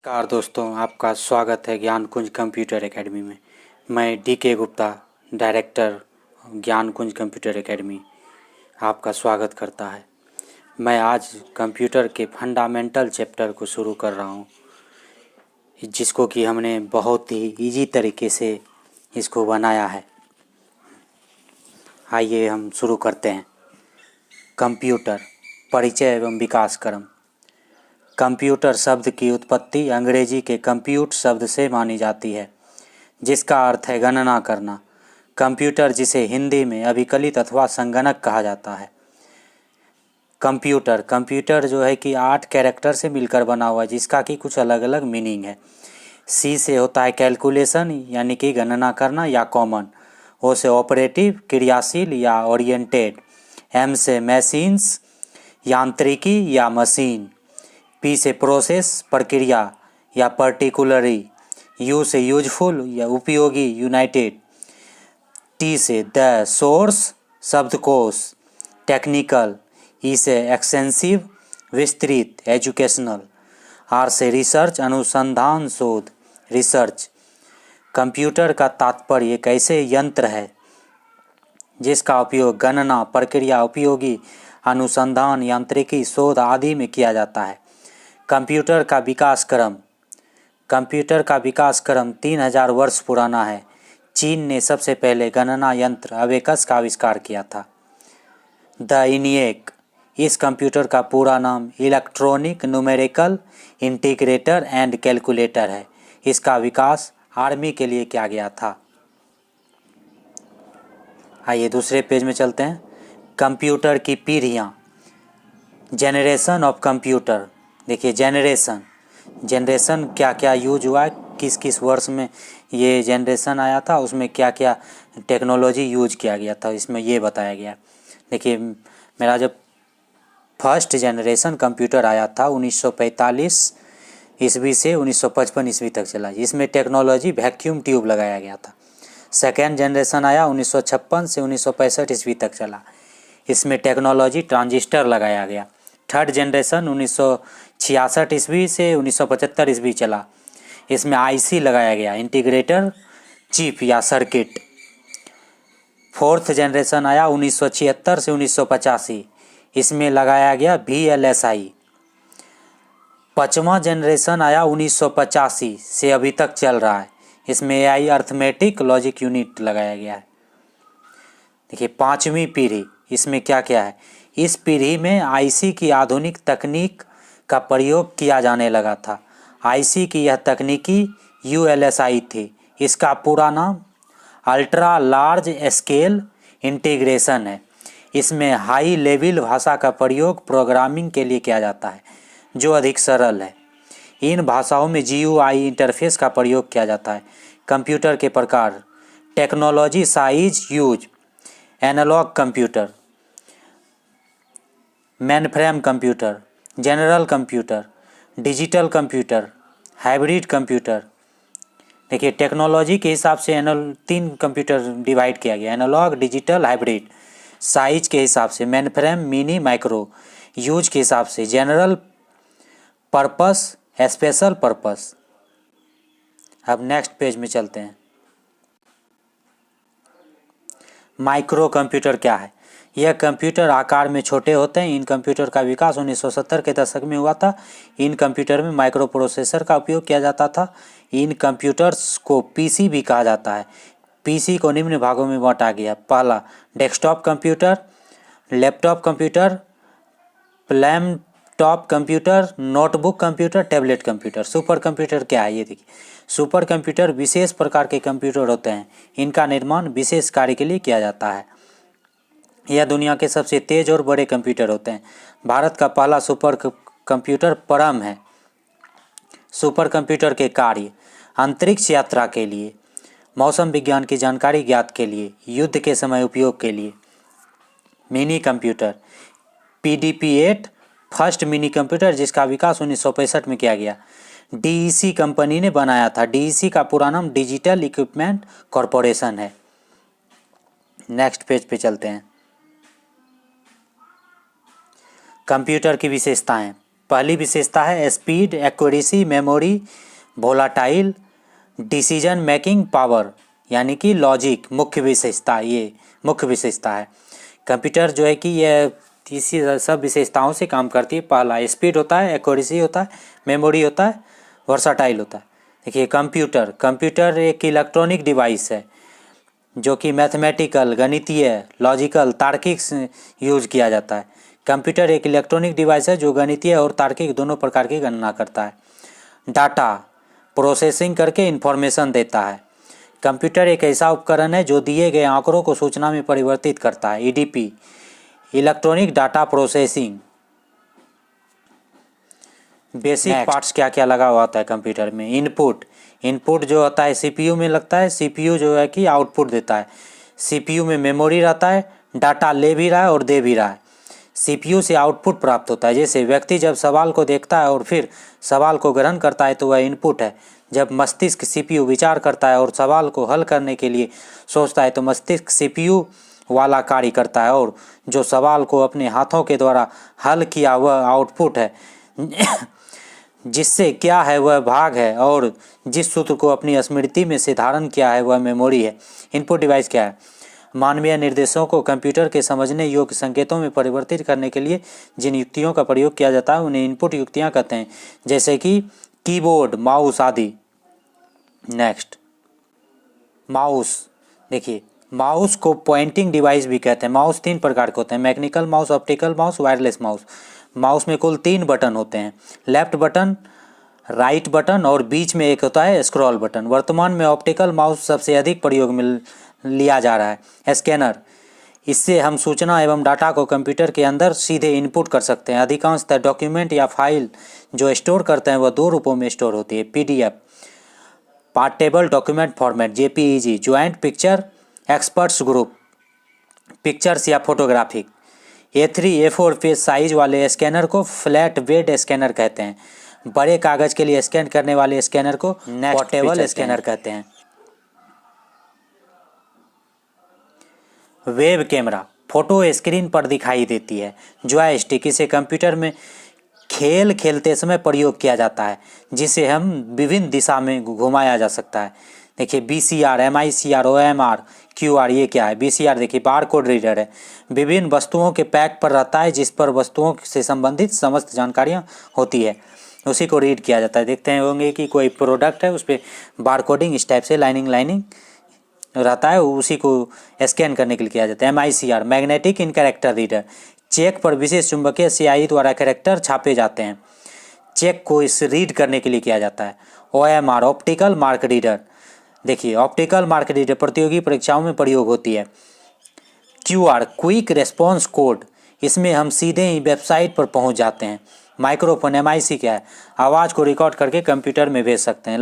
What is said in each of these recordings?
नमस्कार दोस्तों, आपका स्वागत है ज्ञान कुंज कंप्यूटर एकेडमी में। मैं DK गुप्ता, डायरेक्टर ज्ञान कुंज कंप्यूटर एकेडमी, आपका स्वागत करता है। मैं आज कंप्यूटर के फंडामेंटल चैप्टर को शुरू कर रहा हूँ, जिसको कि हमने बहुत ही इजी तरीके से इसको बनाया है। आइए हम शुरू करते हैं। कंप्यूटर परिचय एवं विकास क्रम। कंप्यूटर शब्द की उत्पत्ति अंग्रेजी के कंप्यूट शब्द से मानी जाती है, जिसका अर्थ है गणना करना। कंप्यूटर, जिसे हिंदी में अभिकलित अथवा संगणक कहा जाता है। कंप्यूटर जो है कि 8 कैरेक्टर से मिलकर बना हुआ है, जिसका कि कुछ अलग अलग मीनिंग है। C से होता है कैलकुलेशन यानी कि गणना करना या कॉमन। O से ऑपरेटिव क्रियाशील या ओरिएंटेड। M से मशीन्स यांत्रिकी या मशीन। P से प्रोसेस प्रक्रिया या पर्टिकुलरी। U से यूजफुल या उपयोगी यूनाइटेड। T से द सोर्स शब्दकोश टेक्निकल। E से एक्सटेंसिव विस्तृत एजुकेशनल। R से रिसर्च अनुसंधान शोध रिसर्च। कंप्यूटर का तात्पर्य एक ऐसे यंत्र है जिसका उपयोग गणना प्रक्रिया उपयोगी अनुसंधान यांत्रिकी शोध आदि में किया जाता है। कंप्यूटर का विकास क्रम 3000 वर्ष पुराना है। चीन ने सबसे पहले गणना यंत्र अबेकस का आविष्कार किया था। द ENIAC, इस कंप्यूटर का पूरा नाम electronic numerical integrator and calculator है। इसका विकास आर्मी के लिए किया गया था। आइए दूसरे पेज में चलते हैं। कंप्यूटर की पीढ़ियाँ। Generation of computer. देखिए जनरेशन क्या क्या यूज हुआ है, किस किस वर्ष में ये जनरेशन आया था, उसमें क्या क्या टेक्नोलॉजी यूज किया गया था, इसमें ये बताया गया। देखिए मेरा जब फर्स्ट जनरेशन कंप्यूटर आया था 1945 ईस्वी से 1955 ईस्वी तक चला। इसमें टेक्नोलॉजी वैक्यूम ट्यूब लगाया गया था। सेकेंड जनरेशन आया 1956 से 1965 ईस्वी तक चला। इसमें टेक्नोलॉजी ट्रांजिस्टर लगाया गया। थर्ड जनरेशन 1966 ईस्वी से 1975 ईस्वी चला। इसमें IC लगाया गया, इंटीग्रेटर चिप या सर्किट। फोर्थ जनरेशन आया 1976 से 1985, इसमें लगाया गया VLSI। पाँचवा जनरेशन आया 1985 से अभी तक चल रहा है। इसमें AI अर्थमेटिक लॉजिक यूनिट लगाया गया है। देखिए पाँचवीं पीढ़ी, इसमें क्या क्या है। इस पीढ़ी में IC की आधुनिक तकनीक का प्रयोग किया जाने लगा था। IC की यह तकनीकी ULSI थी। इसका पूरा नाम अल्ट्रा लार्ज स्केल इंटीग्रेशन है। इसमें हाई लेवल भाषा का प्रयोग प्रोग्रामिंग के लिए किया जाता है, जो अधिक सरल है। इन भाषाओं में GUI इंटरफेस का प्रयोग किया जाता है। कंप्यूटर के प्रकार। Technology size use. Analog computer, mainframe computer, general computer, digital computer, hybrid computer. देखिए टेक्नोलॉजी के हिसाब से 3 कंप्यूटर डिवाइड किया गया, एनालॉग डिजिटल हाइब्रिड। साइज के हिसाब से मेनफ्रेम मिनी माइक्रो। यूज के हिसाब से जनरल पर्पस स्पेशल पर्पस। अब नेक्स्ट पेज में चलते हैं। माइक्रो कंप्यूटर क्या है। यह कंप्यूटर आकार में छोटे होते हैं। इन कंप्यूटर का विकास 1970 के दशक में हुआ था। इन कंप्यूटर में माइक्रो प्रोसेसर का उपयोग किया जाता था। इन कंप्यूटर्स को PC भी कहा जाता है। PC को निम्न भागों में बांटा गया। पहला desktop computer, laptop computer, laptop computer, notebook computer, tablet computer. Super computer क्या है ये देखिए। सुपर कंप्यूटर विशेष प्रकार के कंप्यूटर होते हैं। इनका निर्माण विशेष कार्य के लिए किया जाता है। यह दुनिया के सबसे तेज और बड़े कंप्यूटर होते हैं। भारत का पहला सुपर कंप्यूटर परम है। सुपर कंप्यूटर के कार्य अंतरिक्ष यात्रा के लिए, मौसम विज्ञान की जानकारी ज्ञात के लिए, युद्ध के समय उपयोग के लिए। Mini computer PDP-8 first mini computer, जिसका विकास 1965 में किया गया। DEC कंपनी ने बनाया था। DEC का पूरा नाम डिजिटल इक्विपमेंट कॉरपोरेशन है। नेक्स्ट पेज पे चलते हैं। कंप्यूटर की विशेषताएं। पहली विशेषता है speed, accuracy, memory, volatile, decision making power, यानी कि लॉजिक। मुख्य विशेषता, ये मुख्य विशेषता है। कंप्यूटर जो है कि यह इसी सब विशेषताओं से काम करती है। पहला स्पीड होता है, एक्यूरेसी होता है, मेमोरी होता है, वर्साटाइल होता है। देखिए कंप्यूटर एक इलेक्ट्रॉनिक डिवाइस है जो कि मैथमेटिकल, गणितीय, लॉजिकल, तार्किक यूज किया जाता है। कंप्यूटर एक इलेक्ट्रॉनिक डिवाइस है जो गणितीय और तार्किक दोनों प्रकार की गणना करता है। डाटा प्रोसेसिंग करके इंफॉर्मेशन देता है। कंप्यूटर एक ऐसा उपकरण है जो दिए गए आंकड़ों को सूचना में परिवर्तित करता है। EDP, electronic data processing. Basic parts क्या क्या लगा हुआ होता है कंप्यूटर में? इनपुट जो होता है सीपीयू में लगता है। सीपीयू जो है कि आउटपुट देता है। सीपीयू में मेमोरी रहता है, डाटा ले भी रहा है और दे भी रहा है। सीपीयू से आउटपुट प्राप्त होता है। जैसे व्यक्ति जब सवाल को देखता है और फिर सवाल को ग्रहण करता है तो वह इनपुट है। जब मस्तिष्क सीपीयू विचार करता है और सवाल को हल करने के लिए सोचता है तो मस्तिष्क सीपीयू वाला कार्य करता है, और जो सवाल को अपने हाथों के द्वारा हल किया वह आउटपुट है। जिससे क्या है वह भाग है, और जिस सूत्र को अपनी स्मृति में से धारण किया है वह मेमोरी है। इनपुट डिवाइस क्या है? मानवीय निर्देशों को कंप्यूटर के समझने योग्य संकेतों में परिवर्तित करने के लिए जिन युक्तियों का प्रयोग किया जाता है उन्हें इनपुट युक्तियां कहते हैं, जैसे कि कीबोर्ड, माउस आदि। Next, mouse. देखिए माउस को पॉइंटिंग डिवाइस भी कहते हैं। माउस 3 प्रकार के होते हैं: mechanical mouse, optical mouse, wireless mouse. Mouse में कुल 3 बटन होते हैं: लेफ्ट बटन, राइट बटन और बीच में एक होता है स्क्रॉल बटन। वर्तमान में ऑप्टिकल माउस सबसे अधिक प्रयोग में लिया जा रहा है। स्कैनर, इससे हम सूचना एवं डाटा को कंप्यूटर के अंदर सीधे इनपुट कर सकते हैं। अधिकांशतः डॉक्यूमेंट या फाइल जो स्टोर करते हैं वह 2 रूपों में स्टोर होती है: PDF, portable document format, JPEG, joint picture experts group pictures या photographic. A3, A4 page size वाले स्कैनर को फ्लैट बेड स्कैनर कहते हैं। बड़े कागज के लिए स्कैन करने वाले स्कैनर को पोर्टेबल स्कैनर कहते हैं। वेब कैमरा फोटो स्क्रीन पर दिखाई देती है। जॉयस्टिक, इसे कंप्यूटर में खेल खेलते समय प्रयोग किया जाता है, जिसे हम विभिन्न दिशा में घुमाया जा सकता है। देखिए BCR, MICR, OMR, QR, ये क्या है? BCR देखिए बार कोड रीडर है। विभिन्न वस्तुओं के पैक पर रहता है जिस पर वस्तुओं से संबंधित समस्त जानकारियाँ होती है, उसी को रीड किया जाता है। देखते हैं होंगे कि कोई प्रोडक्ट है उस पर बार कोडिंग इस टाइप से लाइनिंग रहता है, उसी को स्कैन करने के लिए किया जाता है। MICR, magnetic in character reader, cheque पर विशेष चुंबकीय स्याही द्वारा कैरेक्टर छापे जाते हैं, चेक को इस रीड करने के लिए किया जाता है। OMR, optical mark reader. देखिए ऑप्टिकल मार्क रीडर प्रतियोगी परीक्षाओं में प्रयोग होती है। QR, क्विक रेस्पॉन्स कोड, इसमें हम सीधे ही वेबसाइट पर पहुंच जाते हैं। माइक्रोफोन, MIC क्या है? आवाज़ को रिकॉर्ड करके कंप्यूटर में भेज सकते हैं।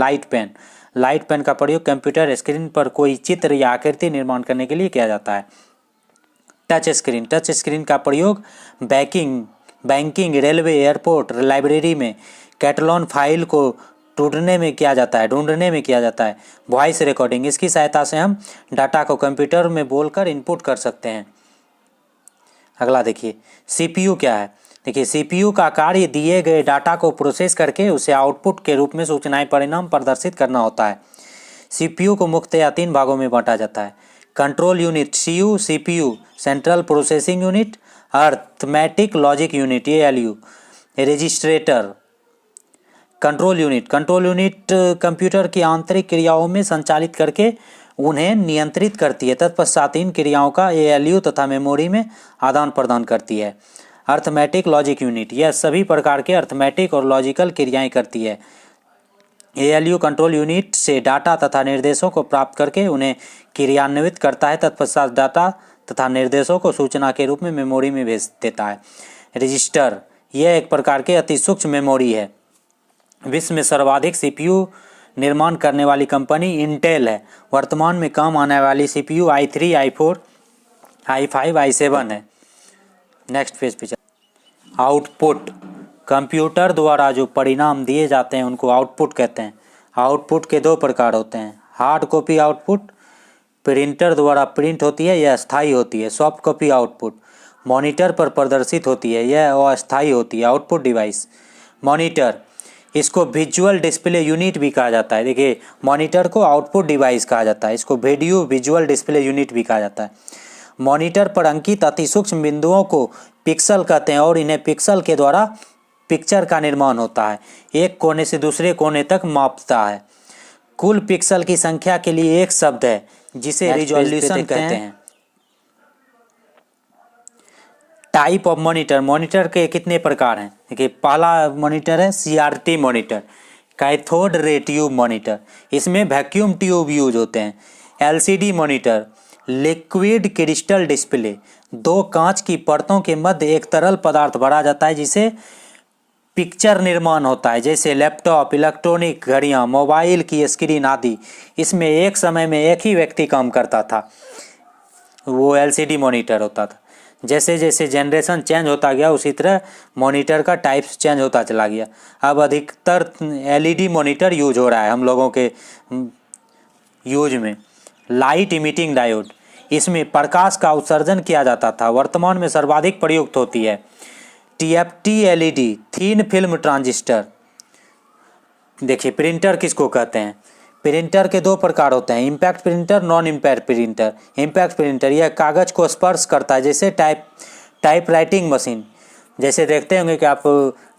लाइट पेन का प्रयोग कंप्यूटर स्क्रीन पर कोई चित्र या आकृति निर्माण करने के लिए किया जाता है। टच स्क्रीन का प्रयोग बैंकिंग, रेलवे, एयरपोर्ट, लाइब्रेरी में कैटलॉग फाइल को ढूंढने में किया जाता है। वॉइस रिकॉर्डिंग, इसकी सहायता से हम डाटा को कंप्यूटर में बोलकर इनपुट कर सकते हैं। अगला देखिए CPU क्या है? देखिए CPU का कार्य दिए गए डाटा को प्रोसेस करके उसे आउटपुट के रूप में सूचनाएं परिणाम प्रदर्शित करना होता है। CPU को मुख्यतया 3 भागों में बांटा जाता है: control unit CU, CPU central processing unit, arithmetic logic unit ALU, registrator. Control unit computer की आंतरिक क्रियाओं में संचालित करके उन्हें नियंत्रित करती है। तत्पश्चात इन क्रियाओं का ALU तथा मेमोरी में आदान प्रदान करती है। अर्थमेटिक लॉजिक यूनिट, यह सभी प्रकार के अर्थमेटिक और लॉजिकल क्रियाएं करती है। ALU कंट्रोल यूनिट से डाटा तथा निर्देशों को प्राप्त करके उन्हें क्रियान्वित करता है। तत्पश्चात डाटा तथा निर्देशों को सूचना के रूप में मेमोरी में भेज देता है। रजिस्टर, यह एक प्रकार के अति सूक्ष्म मेमोरी है। विश्व में सर्वाधिक CPU निर्माण करने वाली कंपनी इंटेल है। वर्तमान में काम आने वाली CPU i3, i4, i5, i7 है। नेक्स्ट पेज पे आउटपुट, कंप्यूटर द्वारा जो परिणाम दिए जाते हैं उनको आउटपुट कहते हैं। आउटपुट के 2 प्रकार होते हैं: हार्ड कॉपी आउटपुट, प्रिंटर द्वारा प्रिंट होती है, यह अस्थायी होती है। सॉफ्ट कॉपी आउटपुट, मॉनिटर पर प्रदर्शित होती है, यह अस्थायी होती है। आउटपुट डिवाइस, मॉनिटर, इसको विजुअल डिस्प्ले यूनिट भी कहा जाता है। देखिए मॉनिटर को आउटपुट डिवाइस कहा जाता है, इसको वीडियो विजुअल डिस्प्ले यूनिट भी कहा जाता है। मॉनिटर पर अंकित अति सूक्ष्म बिंदुओं को पिक्सल कहते हैं और इन्हें पिक्सल के द्वारा पिक्चर का निर्माण होता है, एक कोने से दूसरे कोने तक मापता है। कुल पिक्सल की संख्या के लिए एक शब्द है जिसे रिजोल्यूशन कहते हैं। टाइप ऑफ मॉनिटर, मॉनिटर के कितने प्रकार हैं? देखिए पहला मॉनिटर है CRT monitor, cathode ray tube monitor, इसमें वैक्यूम ट्यूब यूज होते हैं। LCD monitor, liquid crystal display, दो कांच की परतों के मध्य एक तरल पदार्थ भरा जाता है जिसे पिक्चर निर्माण होता है, जैसे लैपटॉप, इलेक्ट्रॉनिक घड़ियाँ, मोबाइल की स्क्रीन आदि। इसमें एक समय में एक ही व्यक्ति काम करता था, वो LCD मॉनिटर होता था। जैसे जैसे जनरेशन चेंज होता गया उसी तरह मॉनिटर का टाइप्स चेंज होता चला गया। अब अधिकतर LED मॉनिटर यूज हो रहा है हम लोगों के यूज में। लाइट इमिटिंग डायोड, इसमें प्रकाश का उत्सर्जन किया जाता था, वर्तमान में सर्वाधिक प्रयुक्त होती है। TFT LED, thin film transistor. देखिए प्रिंटर किसको कहते हैं? प्रिंटर के दो प्रकार होते हैं, impact printer, non impact printer. Impact printer यह कागज़ को स्पर्श करता है, जैसे टाइप राइटिंग मशीन, जैसे देखते होंगे कि आप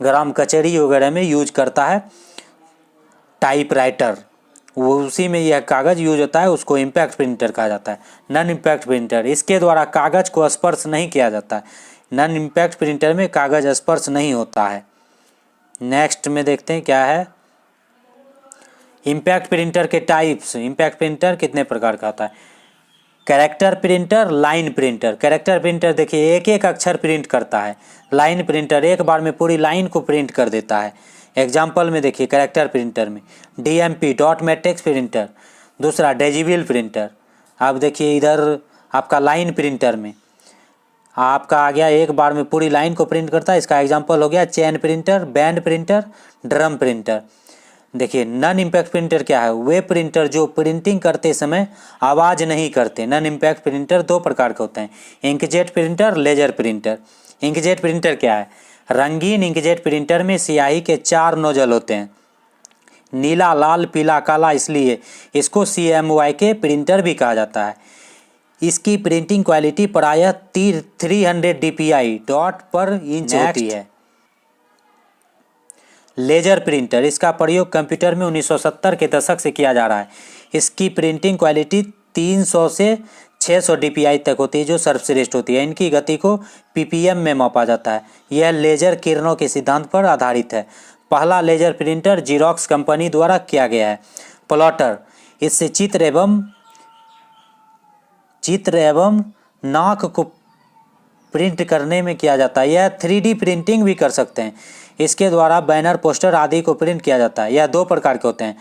ग्राम कचहरी वगैरह में यूज करता है टाइप राइटर, वो उसी में यह कागज़ यूज होता है, उसको इम्पैक्ट प्रिंटर कहा जाता है। नॉन इम्पैक्ट प्रिंटर, इसके द्वारा कागज़ को स्पर्श नहीं किया जाता है। नॉन इम्पैक्ट प्रिंटर में कागज़ स्पर्श नहीं होता है। नेक्स्ट में देखते हैं क्या है इम्पैक्ट प्रिंटर के टाइप्स। इम्पैक्ट प्रिंटर कितने प्रकार का होता है? Character printer, line printer. Character printer देखिए एक एक अक्षर प्रिंट करता है। लाइन प्रिंटर एक बार में पूरी लाइन को प्रिंट कर देता है। एग्जाम्पल में देखिए कैरेक्टर प्रिंटर में DMP, डॉट मैट्रिक्स प्रिंटर। दूसरा डेजिबल प्रिंटर। अब देखिए इधर आपका लाइन प्रिंटर में आपका आ गया एक बार में पूरी लाइन को प्रिंट करता है, इसका एग्जाम्पल हो गया chain printer, band printer, drum printer. देखिए नॉन इम्पैक्ट प्रिंटर क्या है? वे प्रिंटर जो प्रिंटिंग करते समय आवाज़ नहीं करते। नॉन इम्पैक्ट प्रिंटर दो प्रकार के होते हैं, inkjet printer, laser printer. Inkjet printer क्या है? रंगीन इंकजेट प्रिंटर में स्याही के 4 नोजल होते हैं, नीला, लाल, पीला, काला, इसलिए इसको CMYK प्रिंटर भी कहा जाता है। इसकी प्रिंटिंग क्वालिटी प्रायः 300 DPI डॉट पर इंच होती है। लेजर प्रिंटर, इसका प्रयोग कंप्यूटर में 1970 के दशक से किया जा रहा है। इसकी प्रिंटिंग क्वालिटी 300 से 600 DPI तक होती है, जो सर्वश्रेष्ठ होती है। इनकी गति को PPM में मापा जाता है। यह लेजर किरणों के सिद्धांत पर आधारित है। पहला लेजर प्रिंटर जीरोक्स कंपनी द्वारा किया गया है। प्लॉटर, इससे चित्र एवं नाक को प्रिंट करने में किया जाता है। यह 3D प्रिंटिंग भी कर सकते हैं। इसके द्वारा बैनर, पोस्टर आदि को प्रिंट किया जाता है। यह दो प्रकार के होते हैं,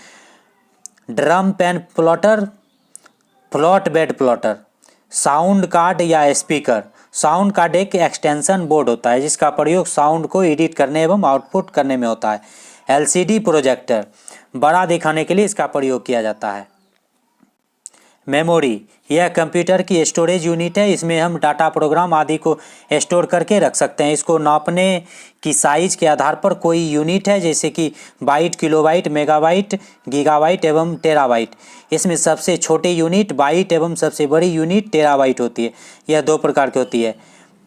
drum pen plotter, flatbed plotter. Sound card या स्पीकर, साउंड कार्ड एक एक्सटेंशन बोर्ड होता है जिसका प्रयोग साउंड को एडिट करने एवं आउटपुट करने में होता है। LCD प्रोजेक्टर, बड़ा दिखाने के लिए इसका प्रयोग किया जाता है। मेमोरी, यह कंप्यूटर की स्टोरेज यूनिट है। इसमें हम डाटा, प्रोग्राम आदि को स्टोर करके रख सकते हैं। इसको नापने की साइज के आधार पर कोई यूनिट है, जैसे कि बाइट, किलोबाइट, मेगाबाइट, गीगाबाइट एवं टेराबाइट। इसमें सबसे छोटी यूनिट बाइट एवं सबसे बड़ी यूनिट टेराबाइट होती है। यह दो प्रकार की होती है,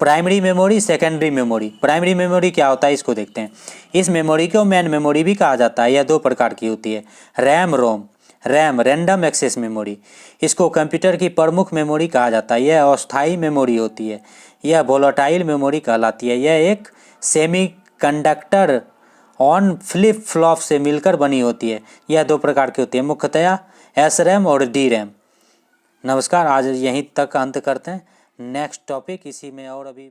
primary memory, secondary memory. Primary memory क्या होता है इसको देखते हैं। इस मेमोरी को मेन मेमोरी भी कहा जाता है। यह दो प्रकार की होती है। रोम, रैम, रैंडम एक्सेस मेमोरी, इसको कंप्यूटर की प्रमुख मेमोरी कहा जाता है। यह अस्थायी मेमोरी होती है। यह वोलेटाइल मेमोरी कहलाती है। यह एक सेमीकंडक्टर ऑन फ्लिप फ्लॉप से मिलकर बनी होती है। यह दो प्रकार की होती है, मुख्यतया SRAM और DRAM। नमस्कार, आज यहीं तक अंत करते हैं। नेक्स्ट टॉपिक इसी में और अभी